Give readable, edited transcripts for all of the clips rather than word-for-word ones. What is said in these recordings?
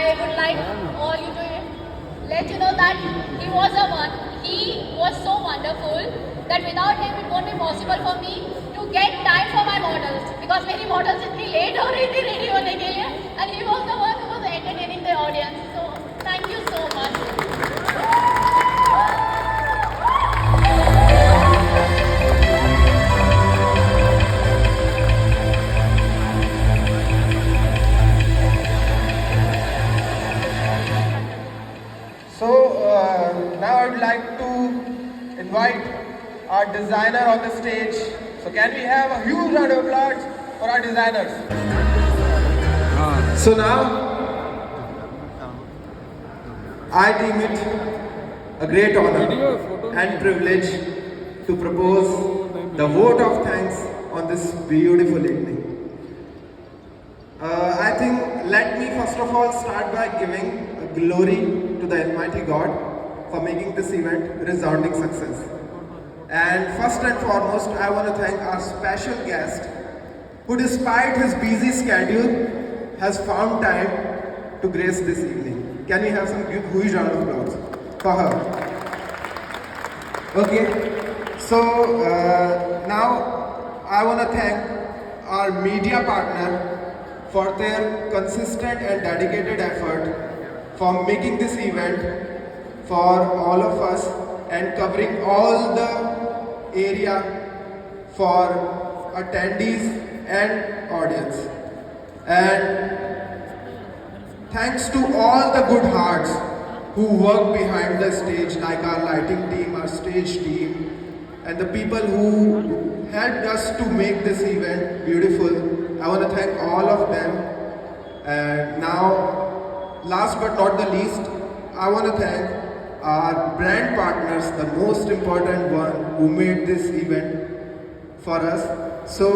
I would like all you to let you know that he was the one. He was so wonderful that without him it won't be possible for me to get time for my models because मेरी models इतनी late हो रही थी ready होने के लिए and he was the one who was entertaining the audience. So thank you so much. So now I would like to invite our designer on the stage. So can we have a huge round of applause for our designers? So now I deem it a great honor and privilege to propose the vote of thanks on this beautiful evening. I think let me first of all start by giving glory to the Almighty God for making this event resounding success. And first and foremost, I want to thank our special guest who despite his busy schedule has found time to grace this evening. Can we have some huge round of applause for her? Okay, so now I want to thank our media partner for their consistent and dedicated effort for making this event for all of us and covering all the area for attendees and audience. And thanks to all the good hearts who work behind the stage, like our lighting team, our stage team, and the people who helped us to make this event beautiful. I want to thank all of them. And now, last but not the least, I want to thank our brand partners, the most important one who made this event for us. So,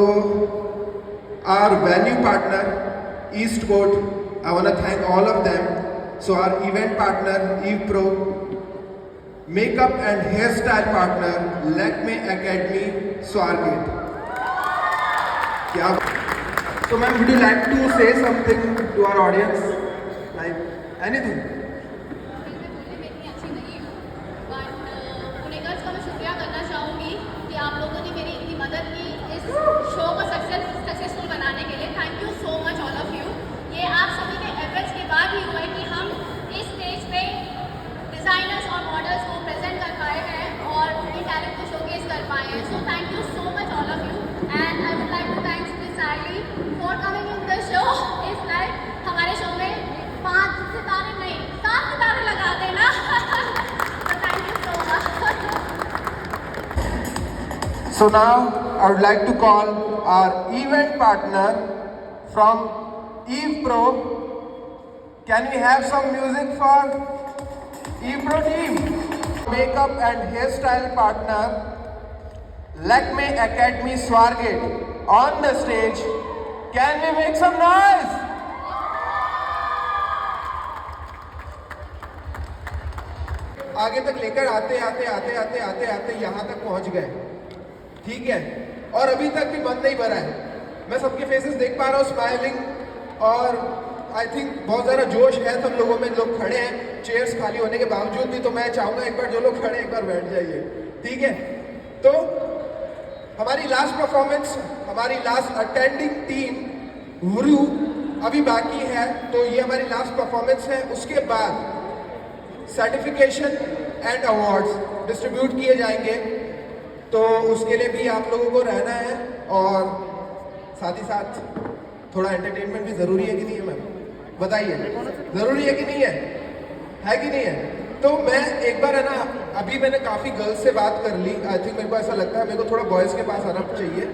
our venue partner, Eastport, I want to thank all of them. So, our event partner, Eve Pro, makeup and hairstyle partner, Lakme Academy, Swargate. So, ma'am, would you like to say something to our audience? Like anything? पुनेगर्स का मैं शुक्रिया करना चाहूँगी कि आप लोगों ने मेरी इतनी मदद की इस शो को सक्सेसफुल बनाने के लिए. Thank you so much all of you. ये आप सभी के एफर्ट्स के बाद ही हुआ है कि हम इस स्टेज पे डिज़ाइनर्स और मॉडल्स को प्रेजेंट कर पाए हैं और उनके टैलेंट को शोकेस कर पाए हैं. So thank you so much all of you and I would like to thank miss Saili for coming in the show. इस लाइक हमारे शो में 5 सितारे नहीं 7 सितारे लगा देना. So now I would like to call our event partner from Eve Pro. Can we have some music for Eve Pro team? Makeup and hairstyle partner Lakme Academy Swargate on the stage. Can we make some noise? आगे तक लेकर आते आते यहाँ तक पहुँच गए. ठीक है, और अभी तक भी मन नहीं भरा है. मैं सबके फेसेस देख पा रहा हूँ स्माइलिंग, और आई थिंक बहुत ज़्यादा जोश है सब लोगों में. लोग खड़े हैं चेयर्स खाली होने के बावजूद भी. तो मैं चाहूँगा एक बार जो लोग खड़े हैं एक बार बैठ जाइए. ठीक है, तो हमारी लास्ट परफॉर्मेंस, हमारी लास्ट अटेंडिंग टीम वुरू अभी बाकी है. तो ये हमारी लास्ट परफॉर्मेंस है. उसके बाद सर्टिफिकेशन एंड अवार्ड्स डिस्ट्रीब्यूट किए जाएंगे. तो उसके लिए भी आप लोगों को रहना है और साथ ही साथ थोड़ा एंटरटेनमेंट भी ज़रूरी है कि नहीं है मैम? बताइए, ज़रूरी है कि नहीं है कि नहीं है? तो मैं एक बार है ना, अभी मैंने काफ़ी गर्ल्स से बात कर ली. आई थिंक मेरे को ऐसा लगता है मेरे को थोड़ा बॉयज़ के पास आना चाहिए.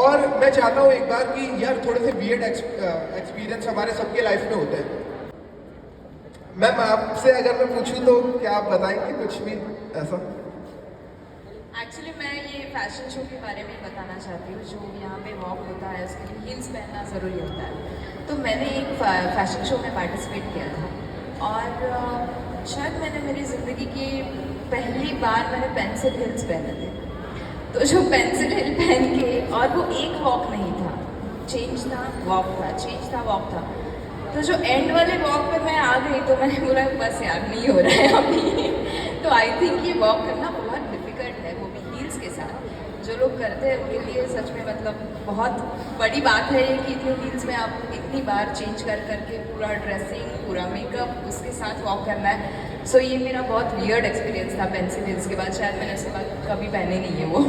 और मैं चाहता हूँ एक बार कि यार थोड़े से वियर्ड एक्सपीरियंस हमारे सबके लाइफ में होते हैं. मैम आपसे अगर मैं पूछूँ तो क्या आप बताएंगे कुछ भी ऐसा? एक्चुअली मैं ये फैशन शो के बारे में बताना चाहती हूँ. जो यहाँ पे वॉक होता है उसके लिए हील्स पहनना ज़रूरी होता है. तो मैंने एक फैशन शो में पार्टिसिपेट किया था और शायद मैंने मेरी ज़िंदगी की पहली बार मैंने पेंसिल हिल्स पहने थे. तो जो पेंसिल हिल पहन के, और वो एक वॉक नहीं था, चेंज था वॉक था, चेंज था वॉक था. तो जो एंड वाले वॉक पे मैं आ गई तो मैंने बोला बस यार नहीं हो रहा है अभी। तो आई थिंक ये वॉक करना बहुत डिफिकल्ट है, वो भी हील्स के साथ। जो लोग करते हैं उनके लिए सच में मतलब बहुत बड़ी बात है ये कि इतनी हील्स में आप इतनी बार चेंज कर करके पूरा ड्रेसिंग, पूरा मेकअप उसके साथ वॉक करना है। सो ये मेरा बहुत वियर्ड एक्सपीरियंस था पेंसिल हील्स के बाद, शायद मैंने उसके बाद कभी पहने नहीं है वो।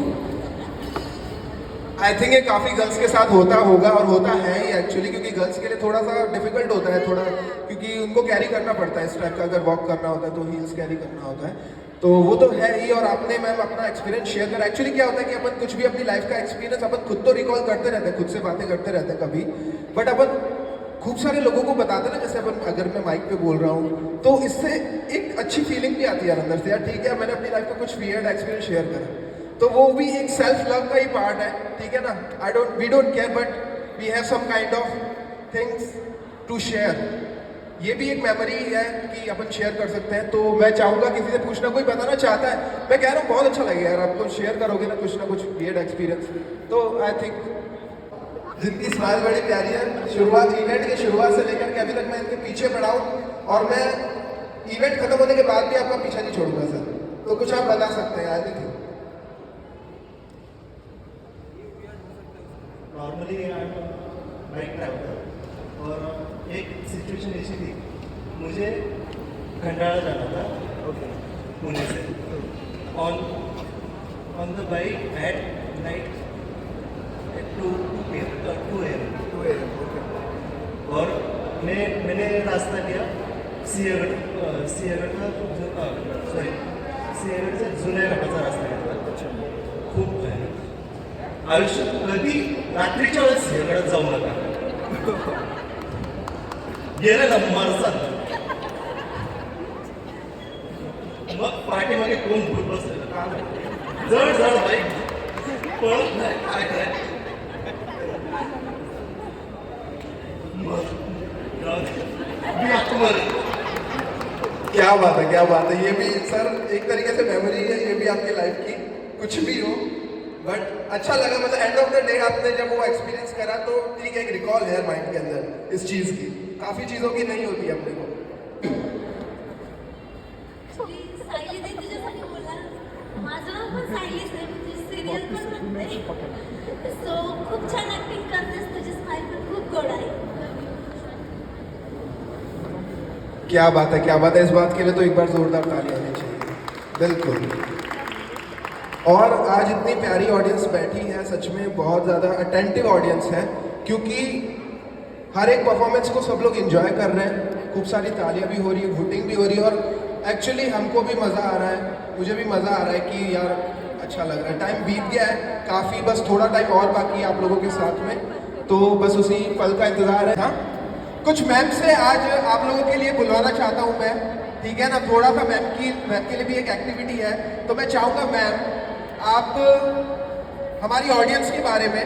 आई थिंक ये काफ़ी गर्ल्स के साथ होता होगा और होता है ही एक्चुअली, क्योंकि गर्ल्स के लिए थोड़ा सा डिफिकल्ट होता है थोड़ा, क्योंकि उनको कैरी करना पड़ता है इस टाइप का, अगर वॉक करना होता है तो हील्स कैरी करना होता है, तो वो तो है ही। और आपने मैम अपना एक्सपीरियंस शेयर करा। एक्चुअली क्या होता है कि अपन कुछ भी अपनी लाइफ का एक्सपीरियंस अपन खुद तो रिकॉल करते रहते हैं, खुद से बातें करते रहते हैं कभी, बट अपन खूब सारे लोगों को बताते ना, जैसे अपन अगर मैं माइक पे बोल रहा हूँ तो इससे एक अच्छी फीलिंग भी आती है अंदर से, यार ठीक है मैंने अपनी लाइफ का कुछ वियर्ड एक्सपीरियंस शेयर करा, तो वो भी एक सेल्फ लव का ही पार्ट है, ठीक है ना। We don't care but we have some kind of things to share. ये भी एक मेमोरी है कि अपन शेयर कर सकते हैं। तो मैं चाहूँगा किसी से पूछना, कोई बताना चाहता है, मैं कह रहा हूँ बहुत अच्छा लगेगा यार, आपको शेयर करोगे ना कुछ वियर्ड एक्सपीरियंस, तो आई थिंक जिनकी स्माइल बड़ी प्यारी है, शुरुआत इवेंट की शुरुआत से लेकर के अभी तक मैं इनके पीछे पड़ा हूँ और मैं इवेंट खत्म होने के बाद भी आपका पीछा नहीं छोड़ूंगा सर, तो कुछ आप बता सकते हैं? I think normally I am bike driver और एक सिचुएशन ऐसी थी, मुझे खंडाला जाना था पुणे से on the bike at night 2 AM और मैंने रास्ता लिया सिंहगड का सिंहगड से जुन्या घाटाचा रास्ता घेतला। खूप भयानक, आयुष्यात कधी रात्रीच्या वेळेस सिंहगडात जाऊ नका, गेलं ना मरसात, मग पाठीमागे कोण भूत बसलेलं, जड जड बाईक पळत नाही, काय करायचं क्या बात है, क्या बात है। ये भी सर एक तरीके से मेमोरी है ये भी आपकी लाइफ की, कुछ भी हो बट अच्छा लगा। मतलब एंड ऑफ द डे आपने जब वो एक्सपीरियंस करा तो ठीक है, एक रिकॉल है माइंड के अंदर इस चीज़ की, काफ़ी चीज़ों की नहीं होती अपने को। सायली ताई तुझ्यासाठी बोला, माझं नाव पण सायलीच आहे, तुझी सिरियल पण बघते, सो खूप छान ऍक्टिंग करतेस, तुझी स्माइल पण खूप गोड आहे। क्या बात है, क्या बात है। इस बात के लिए तो एक बार जोरदार ताली होनी चाहिए, बिल्कुल। और आज इतनी प्यारी ऑडियंस बैठी है, सच में बहुत ज़्यादा अटेंटिव ऑडियंस है, क्योंकि हर एक परफॉर्मेंस को सब लोग एंजॉय कर रहे हैं, खूब सारी तालियां भी हो रही है, वोटिंग भी हो रही है, और एक्चुअली हमको भी मज़ा आ रहा है, मुझे भी मज़ा आ रहा है कि यार अच्छा लग रहा है। टाइम बीत गया है काफ़ी, बस थोड़ा टाइम और बाकी है आप लोगों के साथ में, तो बस उसी पल का इंतज़ार है। हाँ, कुछ मैम से आज आप लोगों के लिए बुलवाना चाहता हूँ मैं, ठीक है ना। थोड़ा सा मैम के लिए भी एक एक्टिविटी है, तो मैं चाहूँगा मैम आप हमारी ऑडियंस के बारे में,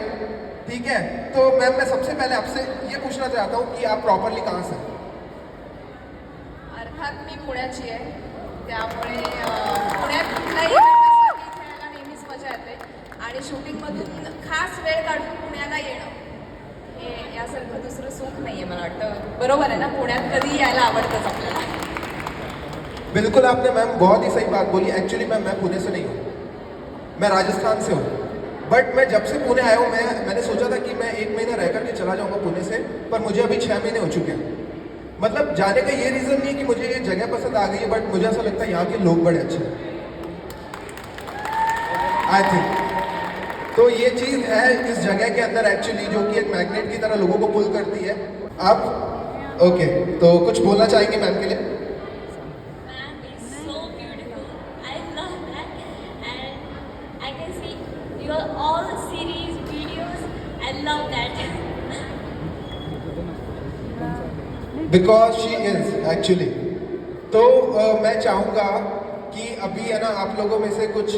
ठीक है। तो मैम मैं सबसे पहले आपसे ये पूछना चाहता हूँ कि आप प्रॉपरली कहाँ से हैं? अर्थात मी पुण्याची आहे, त्यामुळे पुण्यात कुठलाही event असला की इथे यायला नेहमीच मजा येते आणि शूटिंगमधून खास वेळ काढून पुण्याला येणं हे यासारखं दुसरं सुख नाही आहे मला वाटतं। बरोबर आहे ना, पुण्यात कधी यायला आवडतंच आपल्याला। बिल्कुल, आपने मैम बहुत ही सही बात बोली। एक्चुअली मैं पुणे से नहीं हूँ, मैं राजस्थान से हूँ, बट मैं जब से पुणे आया हूँ मैंने सोचा था कि मैं 1 महीना रह करके चला जाऊँगा पुणे से, पर मुझे अभी 6 महीने हो चुके हैं। मतलब जाने का ये रीज़न नहीं है कि मुझे ये जगह पसंद आ गई है, बट मुझे ऐसा लगता है यहाँ के लोग बड़े अच्छे हैं, आई थिंक। तो ये चीज़ है इस जगह के अंदर एक्चुअली, जो कि एक मैग्नेट की तरह लोगों को पुल करती है। आप ओके, तो कुछ बोलना चाहेंगे मैम के लिए? Ma'am is so beautiful. I love that, and I can see your all series videos. I love that. Because she is actually. तो मैं चाहूँगा कि अभी है ना, आप लोगों में से कुछ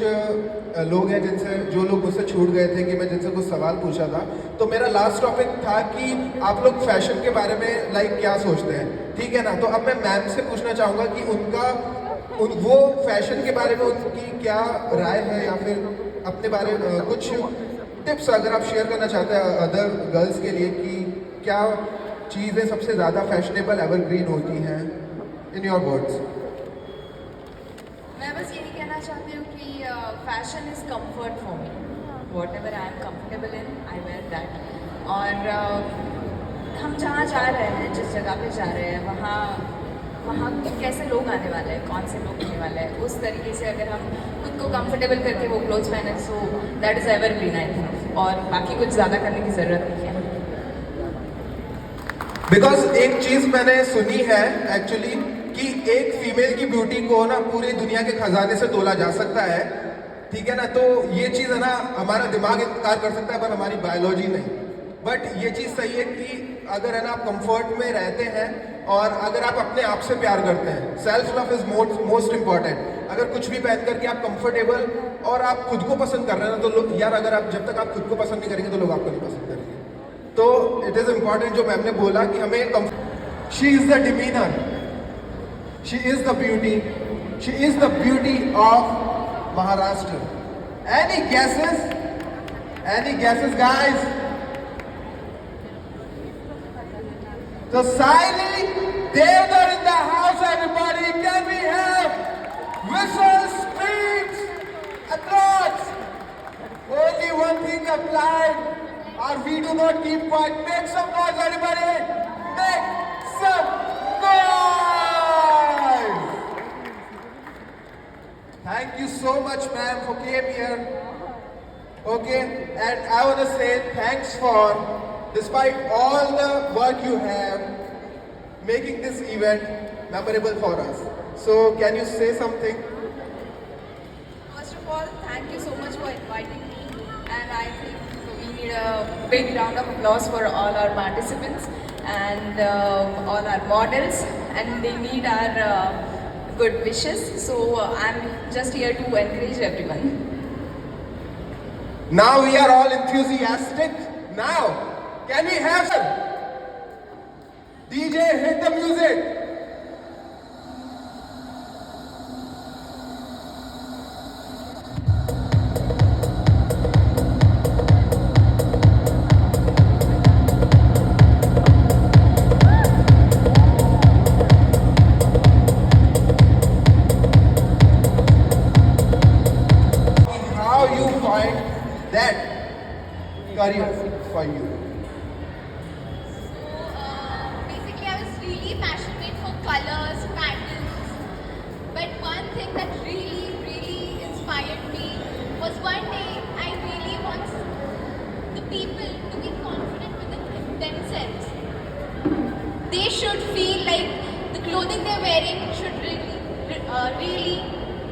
लोग हैं जिनसे, जो लोग मुझसे छूट गए थे कि मैं जिनसे कुछ सवाल पूछा था, तो मेरा लास्ट टॉपिक था कि आप लोग फैशन के बारे में लाइक क्या सोचते हैं, ठीक है ना। तो अब मैं मैम से पूछना चाहूँगा कि वो फैशन के बारे में उनकी क्या राय है, या फिर अपने बारे में कुछ टिप्स अगर आप शेयर करना चाहते हैं अदर गर्ल्स के लिए कि क्या चीज़ें सबसे ज़्यादा फैशनेबल एवरग्रीन होती हैं? In your words. मैं बस यही कहना चाहती हूँ कि fashion is comfort for me, whatever I am comfortable in I wear that. और हम जहाँ जा रहे हैं, जिस जगह पे जा रहे हैं, वहाँ कैसे लोग आने वाले हैं, कौन से लोग आने वाले हैं, उस तरीके से अगर हम खुद को कंफर्टेबल करके वो क्लोथ्स पहने, so that is evergreen I think. और बाकी कुछ ज़्यादा करने की ज़रूरत नहीं है। बिकॉज एक चीज़ मैंने सुनी है एक्चुअली कि एक फीमेल की ब्यूटी को ना पूरी दुनिया के खजाने से तोला जा सकता है, ठीक है ना। तो ये चीज़ है ना, हमारा दिमाग इनकार कर सकता है पर हमारी बायोलॉजी नहीं। बट ये चीज़ सही है कि अगर है ना आप कंफर्ट में रहते हैं और अगर आप अपने आप से प्यार करते हैं, self love is most important. अगर कुछ भी पहन करके आप कंफर्टेबल और आप खुद को पसंद कर रहे हैं ना, तो लोग यार, अगर आप जब तक आप खुद को पसंद नहीं करेंगे तो लोग आपको नहीं पसंद करेंगे। तो इट इज़ इम्पॉर्टेंट जो मैम ने बोला कि हमें she is the demeanour, she is the beauty, she is the beauty of Maharashtra. Any gases? Any guesses, guys? So Saili Devdar in the house, everybody. Can we have whistles, screams, applause? Only one thing applied, or we do not keep quiet. Make some noise, everybody. Make some noise. Thank you so much, ma'am, for came here. Okay, and I want to say thanks for, despite all the work you have, making this event memorable for us. So, can you say something? First of all, thank you so much for inviting me, and I think we need a big round of applause for all our participants and all our models, and they need our good wishes. So I'm just here to encourage everyone. Now we are all enthusiastic. Now, can we have some? DJ, hit the music. How you find that career for you? Basically, I was really passionate for colors, patterns. But one thing that really inspired me was one day I really want the people to get confident with themselves. They should feel like the clothing they're wearing should really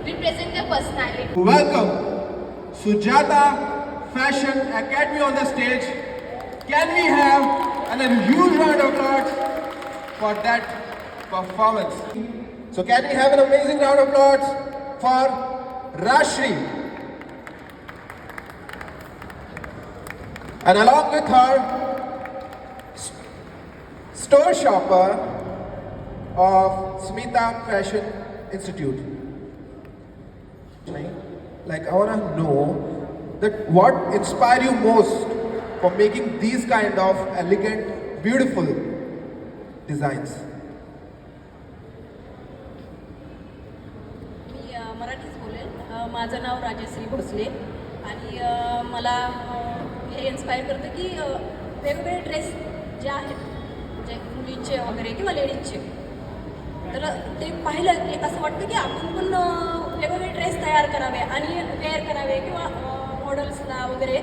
represent their personality. Welcome, Sujata Fashion Academy on the stage. Can we have a huge round of applause for that performance? So can we have an amazing round of applause for Rashri? And along with her, store shopper of Smita Fashion Institute. Like, I want to know that what inspire you most for making these kind of elegant, beautiful designs? मी मराठीच बोलेल. माझं नाव राजश्री भोसले आणि मला हे inspire करतं की वेगवेगळे dress जे आहेत, म्हणजे मुलींचे वगैरे किंवा लेडीजचे, तर ते पाहिलं की असं वाटतं की आपण पण वेगवेगळे ड्रेस तयार करावे आणि वेअर करावे किंवा मॉडेल्सला वगैरे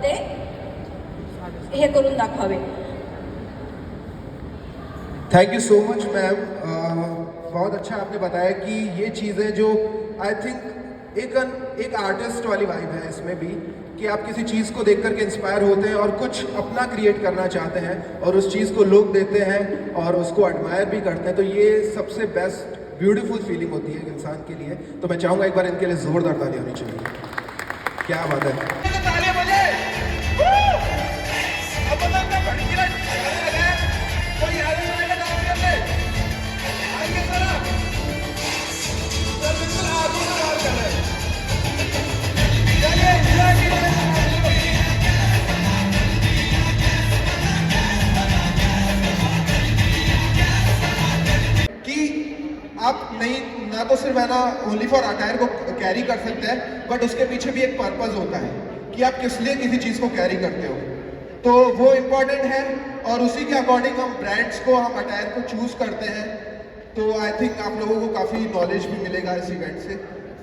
ते हे करून दाखवावे. Thank you so much ma'am. बहुत अच्छा आपने बताया कि ये चीज़ें जो आई थिंक एक आर्टिस्ट वाली वाइब है इसमें भी, कि आप किसी चीज़ को देख करके इंस्पायर होते हैं और कुछ अपना क्रिएट करना चाहते हैं और उस चीज़ को लोग देते हैं और उसको एडमायर भी करते हैं. तो ये सबसे बेस्ट ब्यूटीफुल फीलिंग होती है एक इंसान के लिए. तो मैं चाहूँगा एक बार इनके लिए जोरदार ताली होनी चाहिए. क्या बात है. आप नहीं, ना तो सिर्फ है ना ओनली फॉर अटायर को कैरी कर सकते हैं, बट उसके पीछे भी एक पर्पस होता है कि आप किस लिए किसी चीज़ को कैरी करते हो, तो वो इम्पोर्टेंट है। और उसी के अकॉर्डिंग हम ब्रांड्स को, हम अटायर को चूज करते हैं। तो आई थिंक आप लोगों को काफ़ी नॉलेज भी मिलेगा इस इवेंट से,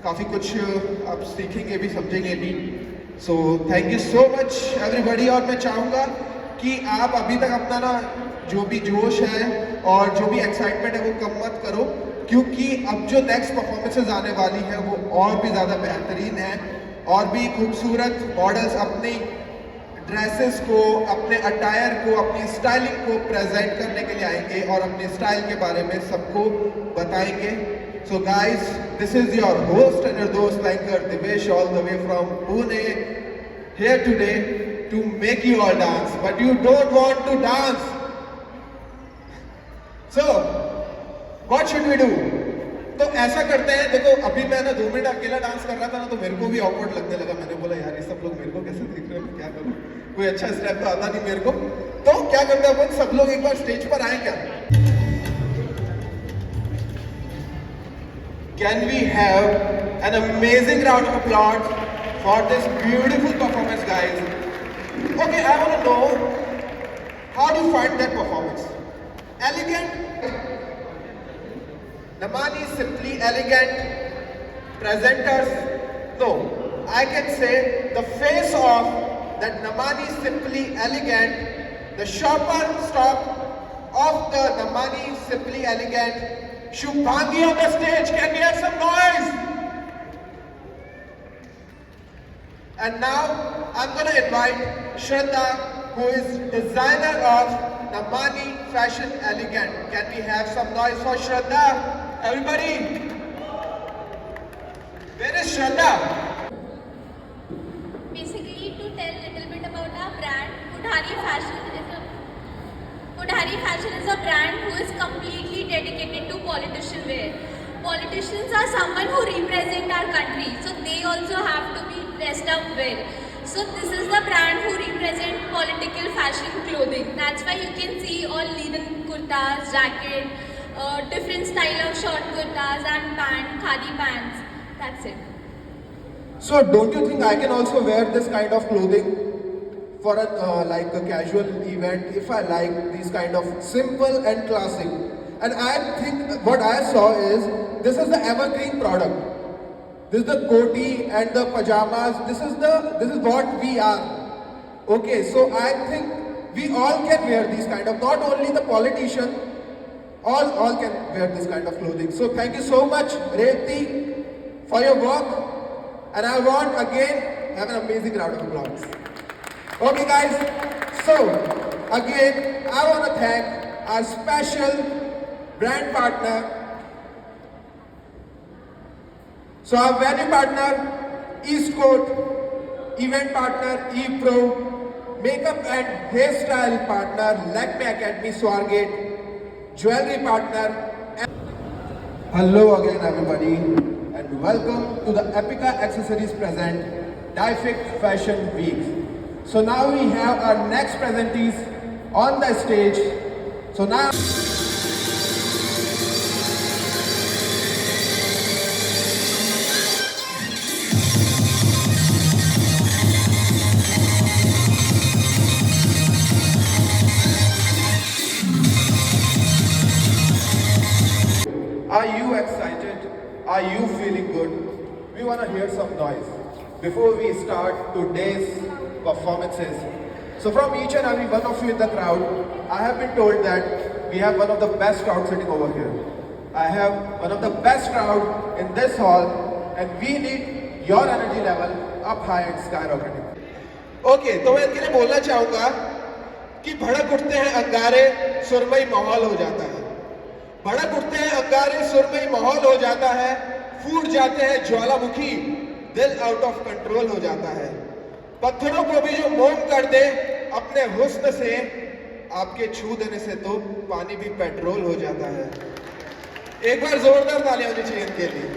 काफ़ी कुछ आप सीखेंगे भी, समझेंगे भी। सो thank you so much everybody. और मैं चाहूँगा कि आप अभी तक अपना ना जो भी जोश है और जो भी एक्साइटमेंट है वो कम मत करो, क्योंकि अब जो नेक्स्ट परफॉर्मेंसेज आने वाली है वो और भी ज़्यादा बेहतरीन है। और भी खूबसूरत मॉडल्स अपनी ड्रेसेस को, अपने अटायर को, अपनी स्टाइलिंग को प्रेजेंट करने के लिए आएंगे और अपने स्टाइल के बारे में सबको बताएंगे। So guys, this is your host and your दोस्त banker Divesh, all the way from Pune, here today to make you all dance, but you don't want to dance. So what should we do? तो ऐसा करते हैं, देखो अभी मैं ना 2 minute अकेला डांस कर रहा था ना, तो मेरे को भी ऑकवर्ड लगने लगा। मैंने बोला यार ये सब लोग मेरे को कैसे देख रहे हैं, मैं क्या करूं, कोई अच्छा स्टेप तो आता नहीं मेरे को। तो क्या करते हैं अपन सब लोग एक बार स्टेज पर आए क्या? Can we have an amazing round of applause for this beautiful performance guys? Okay, I want to know how do you find that performance? Elegant? Namani simply elegant presenters? No, I can say the face of that Namani simply elegant, the shopper stop of the Namani simply elegant, Shubhangi on the stage. Can we have some noise? And now I'm going to invite Shraddha, who is designer of Namani Fashion Elegant. Can we have some noise for Shraddha? Everybody, where is Shraddha? Basically, to tell a little bit about our brand, Pudhari Fashion is a brand who is completely dedicated to politician wear. Politicians are someone who represent our country, so they also have to be dressed up well. So this is the brand who represent political fashion clothing. That's why you can see all linen kurtas, jacket, different style of short kurtas and pant, khadi pants. That's it. So don't you think I can also wear this kind of clothing for like a casual event if I like these kind of simple and classic? And I think what I saw is this is the evergreen product. This is the koti and the pajamas. This is what we are. Okay, so I think we all can wear these kind of, not only the politician, all can wear this kind of clothing. So thank you so much, Revati, for your work. And I want again have an amazing round of applause. Okay guys, so again I want to thank our special brand partner. So our venue partner Eastcote, event partner ePro, makeup and hairstyle partner Lakme Academy Swargate, jewelry partner. Hello again everybody and welcome to the Epica Accessories present Difect Fashion Week. So now we have our next presentees on the stage. So now are you excited? Are you feeling good? We want to hear some noise before we start today's performances. So from each and every one of you in the crowd, I have been told that we have one of the best crowd sitting over here. I have one of the best crowd in this hall and we need your energy level up high and skyrocketing. Okay, तो मैं इनके लिए बोलना चाहूँगा कि भड़क उठते हैं अंगारे, सुरमई माहौल हो जाता है। भड़क उठते हैं अंगारे, सुरमई माहौल हो जाता है, फूट जाते हैं ज्वालामुखी, दिल आउट ऑफ कंट्रोल हो जाता है। पत्थरों को भी जो मोम कर दे अपने हुस्न से, आपके छू देने से तो पानी भी पेट्रोल हो जाता है। एक बार जोरदार तालियां होनी चाहिए इनके लिए।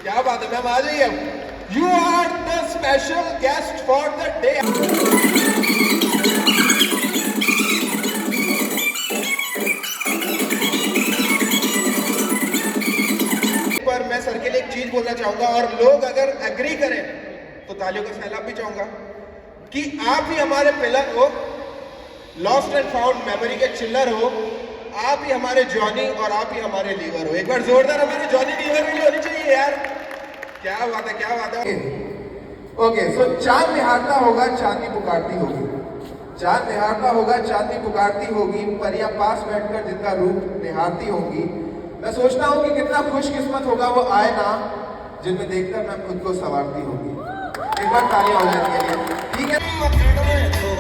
क्या बात है मैम, आ जाइए अब। You are the special guest for the day. बोलना चाहूंगा, और लोग अगर एग्री करें तो तालियों का सैलाब भी चाहूंगा कि आप ही हमारे पिलर हो, लॉस्ट एंड फाउंड मेमोरी के चिल्लर हो, आप ही हमारे जॉनी और आप ही हमारे लीवर हो। एक बार जोरदार हमारे जॉनी लीवर के लिए होनी चाहिए यार। क्या बात है, क्या बात है। ओके, सो चांद निहारता होगा चांदनी पुकारती होगी, चांद निहारता होगा चांदनी पुकारती होगी, परियां पास बैठकर जिनका रूप निहारती होंगी। मैं सोचता हूँ कि कितना खुशकिस्मत होगा वो आईना जिनमें देखकर मैं खुद को संवारती होगी। एक बार तालियां हो जाने के लिए, ठीक है।